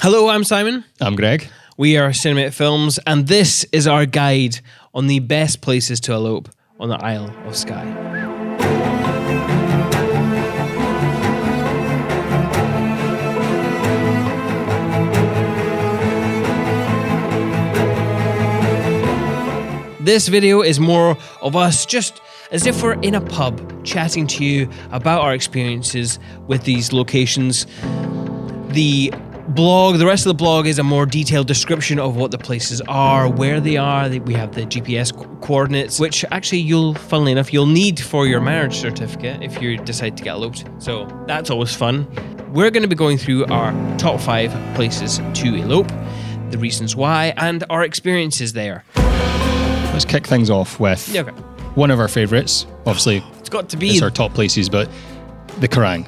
Hello, I'm Simon. I'm Greg. We are Cinematic Films, and this is our guide on the best places to elope on the Isle of Skye. This video is more of us just as if we're in a pub chatting to you about our experiences with these locations. The rest of the blog is a more detailed description of what the places are, where they are. We have the GPS coordinates, which actually funnily enough, you'll need for your marriage certificate if you decide to get eloped. So that's always fun. We're going to be going through our top 5 places to elope, the reasons why, and our experiences there. Let's kick things off with one of our favourites. Obviously, it's got to be. It's our top places, but the Quiraing.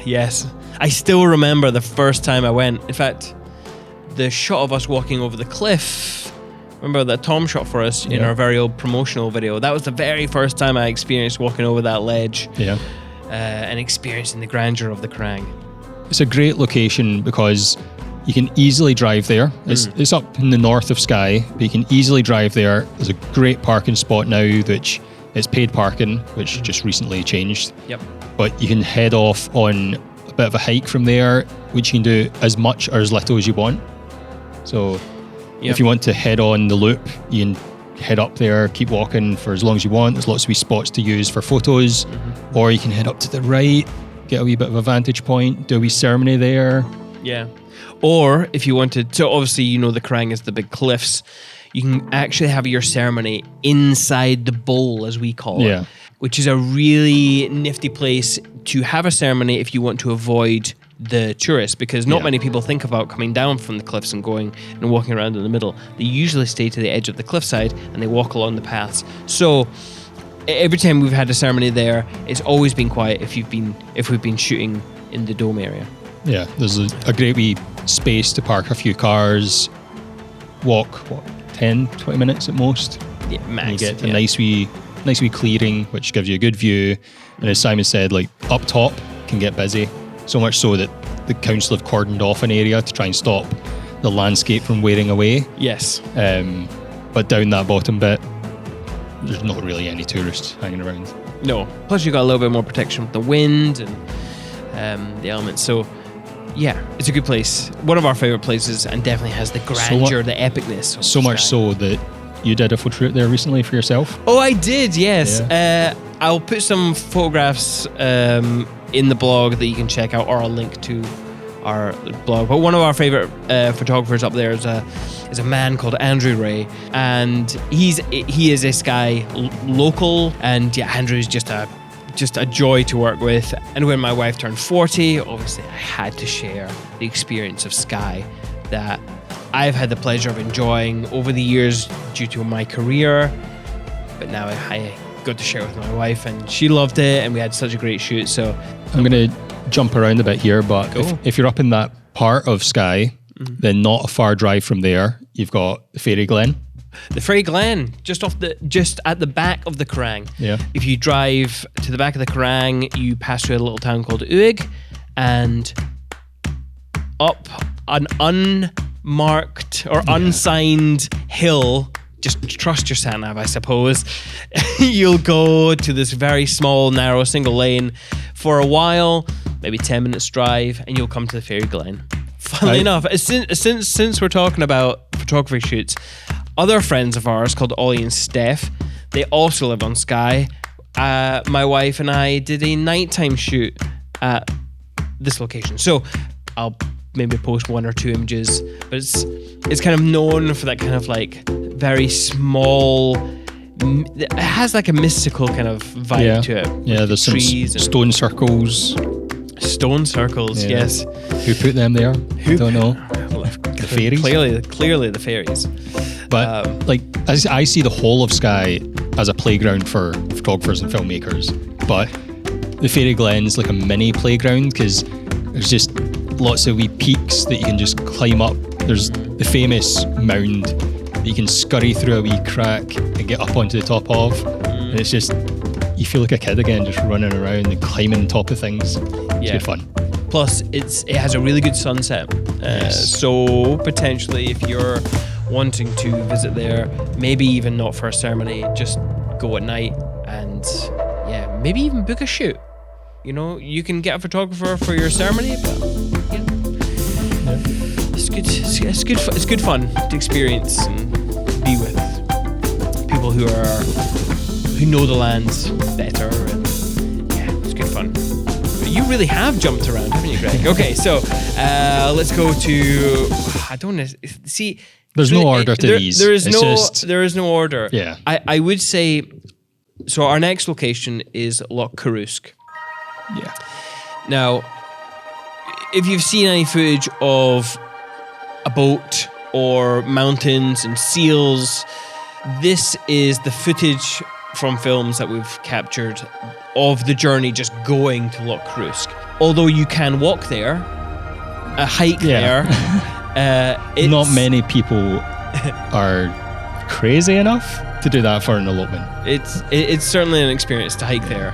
Yes. I still remember the first time I went. In fact, the shot of us walking over the cliff, remember that Tom shot for us in our very old promotional video? That was the very first time I experienced walking over that ledge and experiencing the grandeur of the Quiraing. It's a great location because you can easily drive there. It's up in the north of Skye, but you can easily drive there. There's a great parking spot now, which is paid parking, which just recently changed. Yep. But you can head off on a bit of a hike from there, which you can do as much or as little as you want. So if you want to head on the loop, you can head up there, keep walking for as long as you want. There's lots of wee spots to use for photos. Or you can head up to the right, get a wee bit of a vantage point, do a wee ceremony there. Yeah. Or if you wanted, so obviously the Quiraing is the big cliffs. You can actually have your ceremony inside the bowl, as we call it, which is a really nifty place to have a ceremony if you want to avoid the tourists, because not many people think about coming down from the cliffs and going and walking around in the middle. They usually stay to the edge of the cliffside and they walk along the paths. So every time we've had a ceremony there, it's always been quiet if we've been shooting in the dome area. Yeah, there's a great wee space to park a few cars, walk 10, 20 minutes at most. Yeah, max. And you get a nice wee clearing, which gives you a good view. And as Simon said, like up top can get busy, so much so that the council have cordoned off an area to try and stop the landscape from wearing away. Yes. But down that bottom bit, there's not really any tourists hanging around. No. Plus you've got a little bit more protection with the wind and the elements. So yeah, it's a good place. One of our favourite places, and definitely has the grandeur, the epicness. So much so that you did a photo shoot there recently for yourself? Oh, I did, yes. Yeah. I'll put some photographs in the blog that you can check out, or I'll link to our blog. But one of our favourite photographers up there is a man called Andrew Ray, and he is a Skye local, and Andrew is just a joy to work with. And when my wife turned 40, obviously I had to share the experience of Skye that I've had the pleasure of enjoying over the years due to my career, but now I got to share with my wife, and she loved it, and we had such a great shoot. So I'm going to jump around a bit here, but if you're up in that part of Skye, then not a far drive from there, you've got the Fairy Glen. The Fairy Glen, just at the back of the Quiraing. Yeah. If you drive to the back of the Quiraing, you pass through a little town called Uig, and up an unmarked or unsigned hill. Just trust your sat nav, I suppose. You'll go to this very small, narrow, single lane for a while, maybe 10 minutes drive, and you'll come to the Fairy Glen. Funnily enough, since we're talking about photography shoots, other friends of ours called Ollie and Steph, they also live on Skye. My wife and I did a nighttime shoot at this location. So I'll maybe post 1 or 2 images, but it's kind of known for that kind of like very small, it has like a mystical kind of vibe to it. Yeah, there's some stone circles. Stone circles, yes. Who put them there? I don't know. The fairies? Clearly the fairies. But as I see the whole of Skye as a playground for photographers and filmmakers, but the Fairy Glen's like a mini playground because there's just lots of wee peaks that you can just climb up. There's the famous mound that you can scurry through a wee crack and get up onto the top of. And it's just, you feel like a kid again, just running around and climbing on top of things. It's good fun. Plus, it has a really good sunset. So potentially, if you're wanting to visit there, maybe even not for a ceremony, just go at night and maybe even book a shoot. You know, you can get a photographer for your ceremony, but it's good fun to experience and be with people who know the land better, and it's good fun. But you really have jumped around, haven't you, Greg? Okay, so let's go to. I don't know. See, there's no order to these. There is no order. Yeah. I would say. So our next location is Loch Coruisk. Yeah. Now, if you've seen any footage of a boat or mountains and seals, this is the footage from films that we've captured of the journey just going to Loch Coruisk. Although you can walk there, a hike there. Not many people are crazy enough to do that for an elopement. It's certainly an experience to hike there,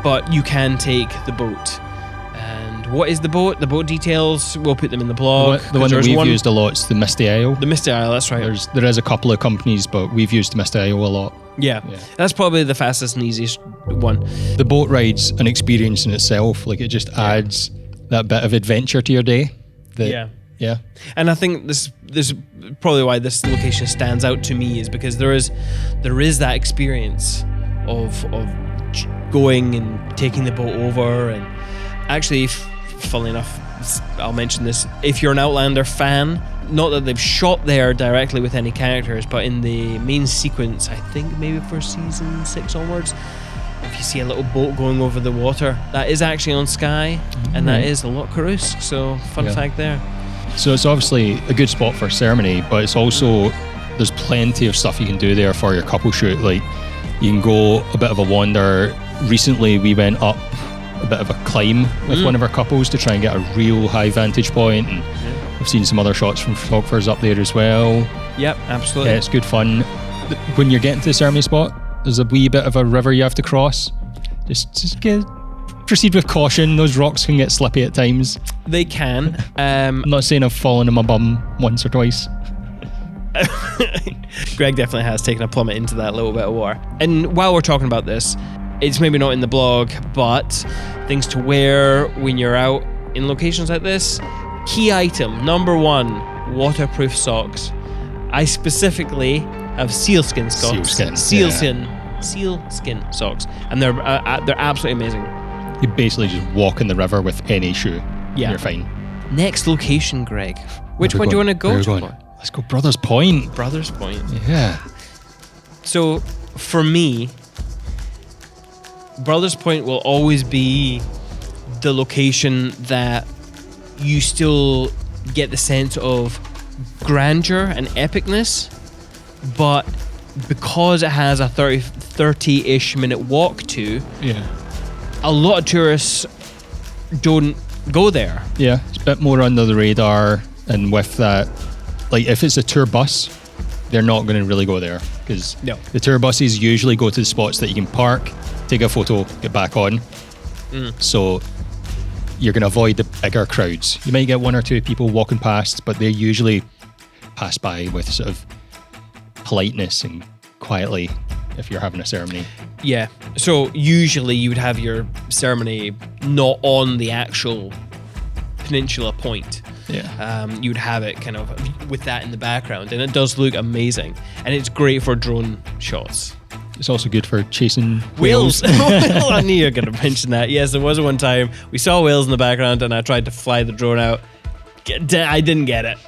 but you can take the boat. And what is the boat? The boat details, we'll put them in the blog. The one that we've used a lot is the Misty Isle. The Misty Isle, that's right. There is a couple of companies, but we've used the Misty Isle a lot. Yeah, that's probably the fastest and easiest one. The boat ride's an experience in itself. Like, it just adds that bit of adventure to your day. Yeah. And I think this is probably why this location stands out to me, is because there is that experience of going and taking the boat over. And actually, funnily enough, I'll mention this, if you're an Outlander fan, not that they've shot there directly with any characters, but in the main sequence, I think maybe for season 6 onwards, if you see a little boat going over the water, that is actually on Skye, and that is Loch Coruisk. So fun fact there. So it's obviously a good spot for a ceremony, but it's also, there's plenty of stuff you can do there for your couple shoot. Like, you can go a bit of a wander. Recently we went up a bit of a climb with one of our couples to try and get a real high vantage point, and I've seen some other shots from photographers up there as well. Yep, absolutely. Yeah, it's good fun. When you're getting to the ceremony spot, there's a wee bit of a river you have to cross. Just proceed with caution. Those rocks can get slippy at times. They can. I'm not saying I've fallen on my bum once or twice. Greg definitely has taken a plummet into that little bit of water. And while we're talking about this, it's maybe not in the blog, but things to wear when you're out in locations like this. Key item number 1: waterproof socks. I specifically have sealskin socks. Sealskin socks, and they're absolutely amazing. You basically just walk in the river with any shoe. Yeah, you're fine. Next location, Greg. Which one do you want to go to? Let's go Brothers Point. Brothers Point. Yeah. So for me, Brothers Point will always be the location that you still get the sense of grandeur and epicness, but because it has a 30-ish minute walk to, a lot of tourists don't go there. Yeah, it's a bit more under the radar, and with that, like, if it's a tour bus, they're not going to really go there, because the tour buses usually go to the spots that you can park, take a photo, get back on. So you're going to avoid the bigger crowds. You might get one or two people walking past, but they usually pass by with sort of politeness and quietly if you're having a ceremony. Yeah, so usually you would have your ceremony not on the actual peninsula point. You would have it kind of with that in the background, and it does look amazing, and it's great for drone shots. It's also good for chasing whales. I knew you were going to mention that. Yes, there was one time we saw whales in the background, and I tried to fly the drone out. I didn't get it,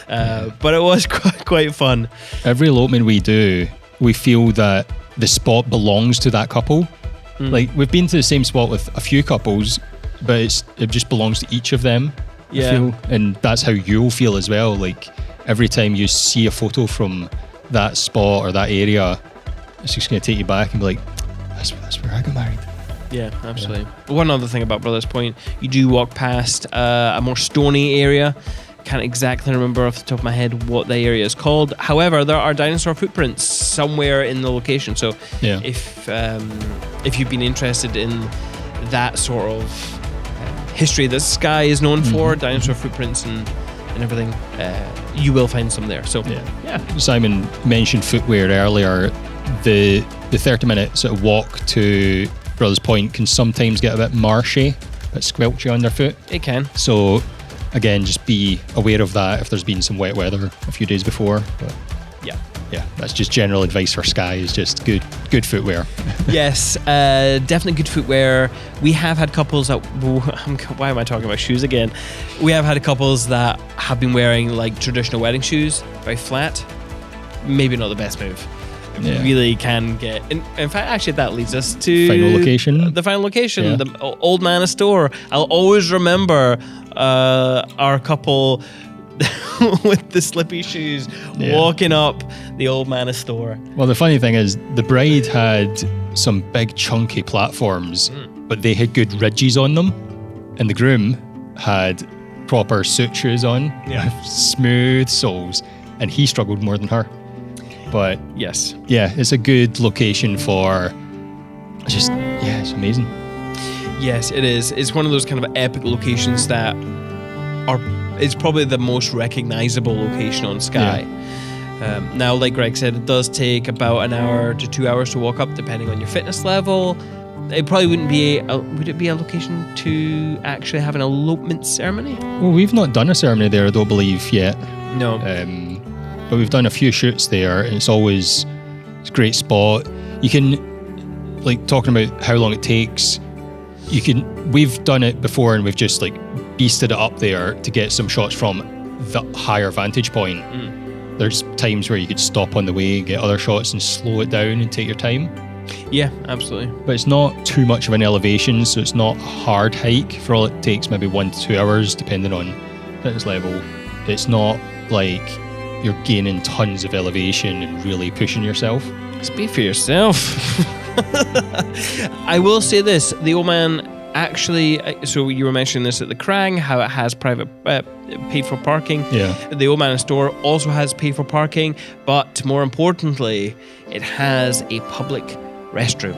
but it was quite fun. Every elopement we do, we feel that the spot belongs to that couple. Like, we've been to the same spot with a few couples, but it just belongs to each of them. I feel. And that's how you'll feel as well. Like, every time you see a photo from that spot or that area, it's just going to take you back and be like, that's where I got married. Yeah, absolutely. One other thing about Brothers Point, you do walk past a more stony area. Can't exactly remember off the top of my head what the area is called. However, there are dinosaur footprints somewhere in the location. So if you've been interested in that sort of history that Skye is known for, dinosaur footprints and everything, you will find some there. So yeah. Simon mentioned footwear earlier. The 30-minute sort of walk to Brothers Point can sometimes get a bit marshy, a bit squelchy underfoot. It can. So again, just be aware of that if there's been some wet weather a few days before. But yeah, that's just general advice for Skye, is just good footwear. Yes, definitely good footwear. We have had couples that, why am I talking about shoes again? We have had couples that have been wearing like traditional wedding shoes, very flat. Maybe not the best move. It really can get, in fact, actually that leads us to final location. The final location, the old Man of Storr. I'll always remember our couple with the slippy shoes walking up the old Man of Storr. Well, the funny thing is, the bride had some big chunky platforms, but they had good ridges on them, and the groom had proper suit shoes on, smooth soles, and he struggled more than her. But yes, it's a good location for just, it's amazing. Yes, it is. It's one of those kind of epic locations that it's probably the most recognizable location on Skye. Now, like Greg said, it does take about an hour to 2 hours to walk up, depending on your fitness level. It probably wouldn't be would it be a location to actually have an elopement ceremony? Well, we've not done a ceremony there, I don't believe, yet. No. But we've done a few shoots there, and it's a great spot. You can, like, talking about how long it takes, we've done it before, and we've just like beasted it up there to get some shots from the higher vantage point. There's times where you could stop on the way and get other shots and slow it down and take your time. Yeah, absolutely. But it's not too much of an elevation, so it's not a hard hike. For all it takes, maybe 1 to 2 hours, depending on fitness level. It's not like you're gaining tons of elevation and really pushing yourself. Speak for yourself. I will say this, the old man actually, so you were mentioning this at the Quiraing, how it has private paid for parking. Yeah. The old Man of Storr also has paid for parking, but more importantly, it has a public restroom,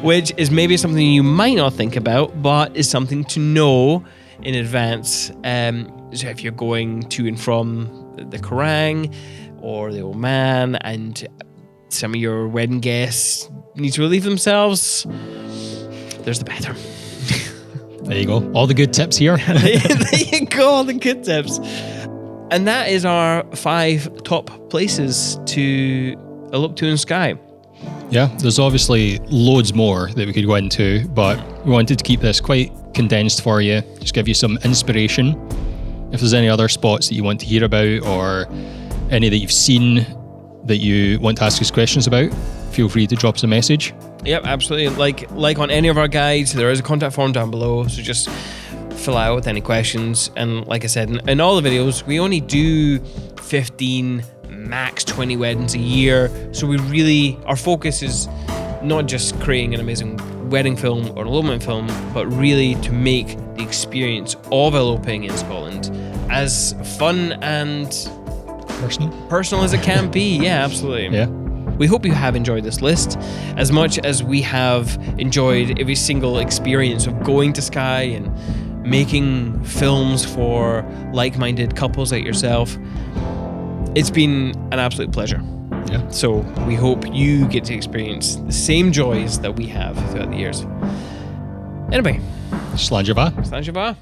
which is maybe something you might not think about, but is something to know in advance. So if you're going to and from the Quiraing or the old man, and some of your wedding guests need to relieve themselves, there's the bathroom. There you go. All the good tips here. There you go, all the good tips. And that is our 5 top places to elope to in Skye. Yeah, there's obviously loads more that we could go into, but we wanted to keep this quite condensed for you, just give you some inspiration. If there's any other spots that you want to hear about, or any that you've seen that you want to ask us questions about, feel free to drop us a message. Yep, absolutely. Like on any of our guides, there is a contact form down below, so just fill out with any questions. And like I said, in all the videos, we only do 15, max 20 weddings a year. So our focus is not just creating an amazing wedding film or an elopement film, but really to make the experience of eloping in Scotland as fun and personal as it can be. Yeah, absolutely. Yeah. We hope you have enjoyed this list as much as we have enjoyed every single experience of going to Skye and making films for like-minded couples like yourself. It's been an absolute pleasure. Yeah. So we hope you get to experience the same joys that we have throughout the years. Anyway. Slán Jabá. Slán Jabá.